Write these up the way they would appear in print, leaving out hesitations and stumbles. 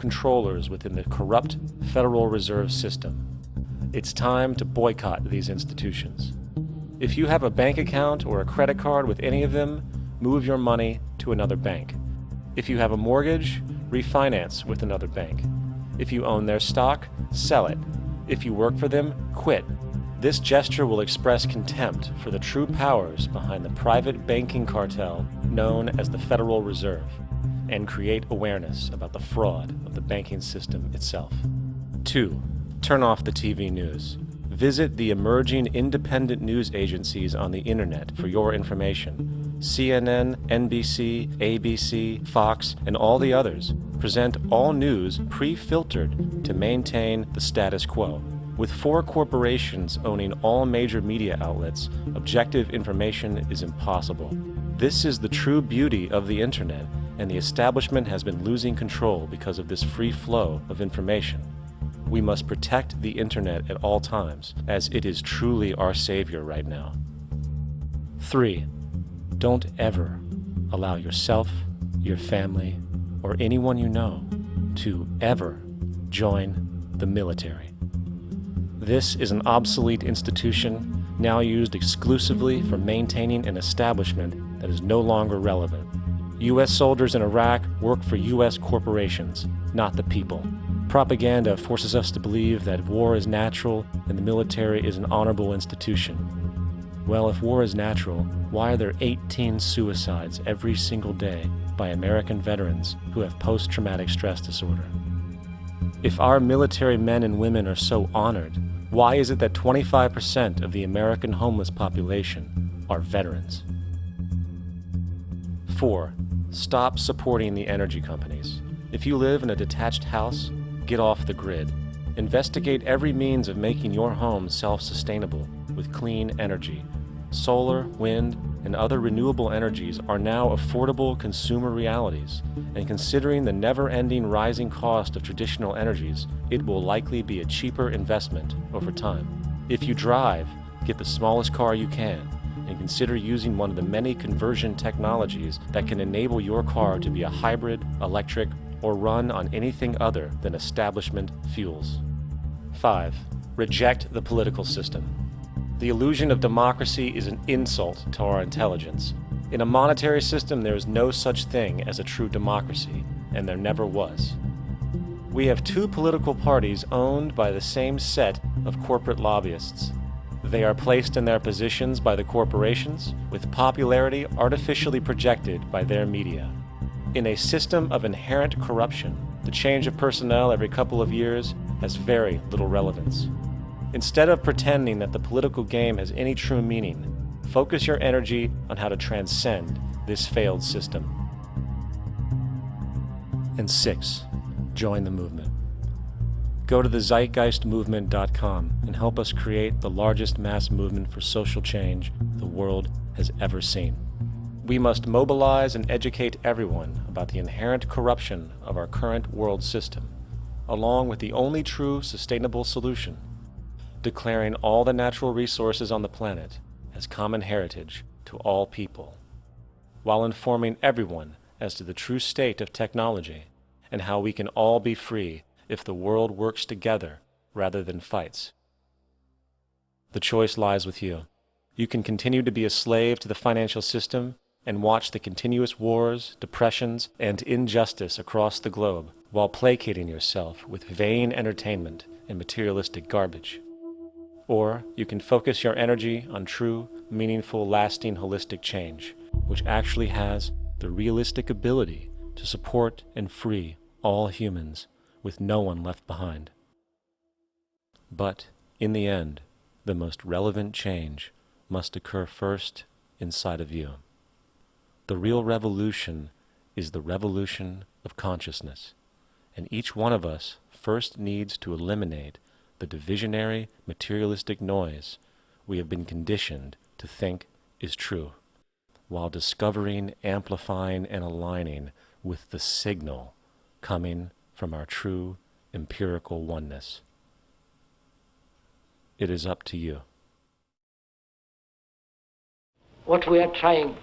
controllers within the corrupt Federal Reserve System. It's time to boycott these institutions. If you have a bank account or a credit card with any of them, move your money to another bank. If you have a mortgage, refinance with another bank. If you own their stock, sell it. If you work for them, quit. This gesture will express contempt for the true powers behind the private banking cartel known as the Federal Reserve, and create awareness about the fraud of the banking system itself. 2. Turn off the TV news. Visit the emerging independent news agencies on the internet for your information. CNN, NBC, ABC, Fox, and all the others present all news pre-filtered to maintain the status quo. With 4 corporations owning all major media outlets, objective information is impossible. This is the true beauty of the internet, and the establishment has been losing control because of this free flow of information. We must protect the internet at all times, as it is truly our savior right now. 3. Don't ever allow yourself, your family, or anyone you know to ever join the military. This is an obsolete institution now used exclusively for maintaining an establishment that is no longer relevant. U.S. soldiers in Iraq work for U.S. corporations, not the people. Propaganda forces us to believe that war is natural and the military is an honorable institution. Well, if war is natural, why are there 18 suicides every single day by American veterans who have post-traumatic stress disorder? If our military men and women are so honored, why is it that 25% of the American homeless population are veterans? 4. Stop supporting the energy companies. If you live in a detached house, get off the grid. Investigate every means of making your home self-sustainable with clean energy. Solar, wind, and other renewable energies are now affordable consumer realities, and considering the never-ending rising cost of traditional energies, it will likely be a cheaper investment over time. If you drive, get the smallest car you can, and consider using one of the many conversion technologies that can enable your car to be a hybrid, electric, or run on anything other than establishment fuels. 5. Reject the political system. The illusion of democracy is an insult to our intelligence. In a monetary system, there is no such thing as a true democracy, and there never was. We have 2 political parties owned by the same set of corporate lobbyists. They are placed in their positions by the corporations, with popularity artificially projected by their media. In a system of inherent corruption, the change of personnel every couple of years has very little relevance. Instead of pretending that the political game has any true meaning, focus your energy on how to transcend this failed system. And 6. Join the movement. Go to the zeitgeistmovement.com and help us create the largest mass movement for social change the world has ever seen. We must mobilize and educate everyone about the inherent corruption of our current world system, along with the only true sustainable solution, declaring all the natural resources on the planet as common heritage to all people, while informing everyone as to the true state of technology and how we can all be free if the world works together rather than fights. The choice lies with you. You can continue to be a slave to the financial system and watch the continuous wars, depressions, and injustice across the globe while placating yourself with vain entertainment and materialistic garbage. Or you can focus your energy on true, meaningful, lasting, holistic change, which actually has the realistic ability to support and free all humans with no one left behind. But in the end, the most relevant change must occur first inside of you. The real revolution is the revolution of consciousness, and each one of us first needs to eliminate the divisionary, materialistic noise we have been conditioned to think is true, while discovering, amplifying, and aligning with the signal coming from our true empirical oneness. It is up to you. What we are trying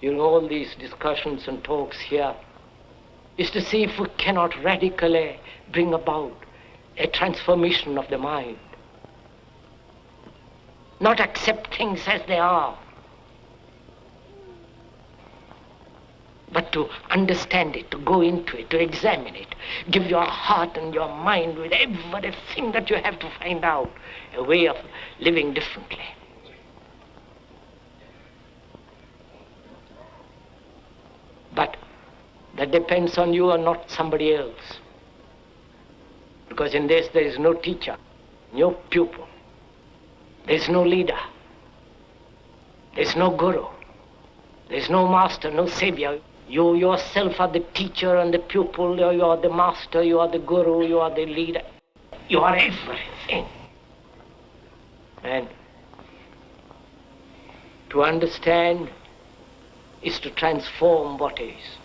during all these discussions and talks here is to see if we cannot radically bring about a transformation of the mind. Not accept things as they are, but to understand it, to go into it, to examine it. Give your heart and your mind with everything that you have to find out a way of living differently. But that depends on you and not somebody else. Because in this there is no teacher, no pupil. There is no leader. There is no guru. There is no master, no savior. You yourself are the teacher and the pupil. You are the master, you are the guru, you are the leader. You are everything. And to understand is to transform what is.